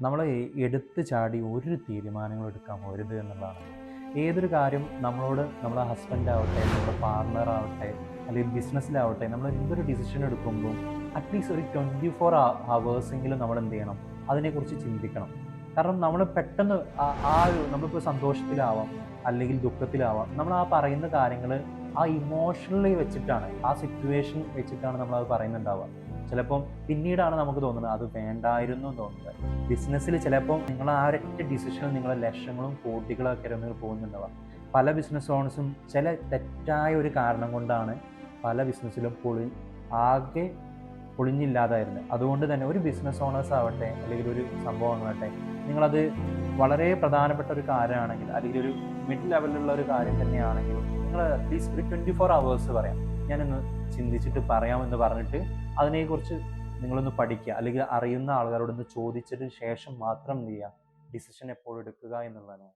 നമ്മൾ എടുത്ത് ചാടി ഒരു തീരുമാനങ്ങളും എടുക്കാൻ പോരുത് എന്നുള്ളതാണ്. ഏതൊരു കാര്യം നമ്മളോട് നമ്മളെ ഹസ്ബൻഡ് ആവട്ടെ, നമ്മുടെ പാർട്ണർ ആവട്ടെ, അല്ലെങ്കിൽ ബിസിനസ്സിലാവട്ടെ, നമ്മൾ എന്തൊരു ഡിസിഷൻ എടുക്കുമ്പോൾ അറ്റ്ലീസ്റ്റ് ഒരു 24 ഹവേഴ്സെങ്കിലും നമ്മൾ എന്ത് ചെയ്യണം, അതിനെക്കുറിച്ച് ചിന്തിക്കണം. കാരണം നമ്മൾ പെട്ടെന്ന് ആ ഒരു നമ്മളിപ്പോൾ സന്തോഷത്തിലാവാം അല്ലെങ്കിൽ ദുഃഖത്തിലാവാം, നമ്മൾ ആ പറയുന്ന കാര്യങ്ങൾ ആ ഇമോഷണലി വെച്ചിട്ടാണ്, ആ സിറ്റുവേഷൻ വെച്ചിട്ടാണ് നമ്മളത് പറയുന്നുണ്ടാവുക. ചിലപ്പം പിന്നീടാണ് നമുക്ക് തോന്നുന്നത് അത് വേണ്ടായിരുന്നു എന്ന് തോന്നുന്നത്. ബിസിനസ്സിൽ ചിലപ്പോൾ നിങ്ങൾ ആ ഒരൊറ്റ ഡിസിഷനിൽ നിങ്ങളെ ലക്ഷങ്ങളും കോടികളൊക്കെ നിങ്ങൾ പോകുന്നുണ്ടാവുക. പല ബിസിനസ് ഓണേഴ്സും ചില തെറ്റായ ഒരു കാരണം കൊണ്ടാണ് പല ബിസിനസ്സിലും ആകെ പൊളിഞ്ഞില്ലാതായിരുന്നത്. അതുകൊണ്ട് തന്നെ ഒരു ബിസിനസ് ഓണേഴ്സ് ആവട്ടെ അല്ലെങ്കിൽ ഒരു സംഭവങ്ങളാവട്ടെ, നിങ്ങളത് വളരെ പ്രധാനപ്പെട്ട ഒരു കാര്യമാണെങ്കിൽ അല്ലെങ്കിൽ ഒരു മിഡ് ലെവലിലുള്ള ഒരു കാര്യം തന്നെയാണെങ്കിലും നിങ്ങൾ അറ്റ്ലീസ്റ്റ് ഒരു 24 ഹവേഴ്സ് പറയാം, ഞാനൊന്ന് ചിന്തിച്ചിട്ട് പറയാമെന്ന് പറഞ്ഞിട്ട് അതിനെക്കുറിച്ച് നിങ്ങളൊന്ന് പഠിക്കുക, അല്ലെങ്കിൽ അറിയുന്ന ആൾക്കാരോടൊന്ന് ചോദിച്ചതിന് ശേഷം മാത്രം എന്ത് ചെയ്യുക, ഡിസിഷൻ എപ്പോഴും എടുക്കുക എന്നുള്ളതാണ്.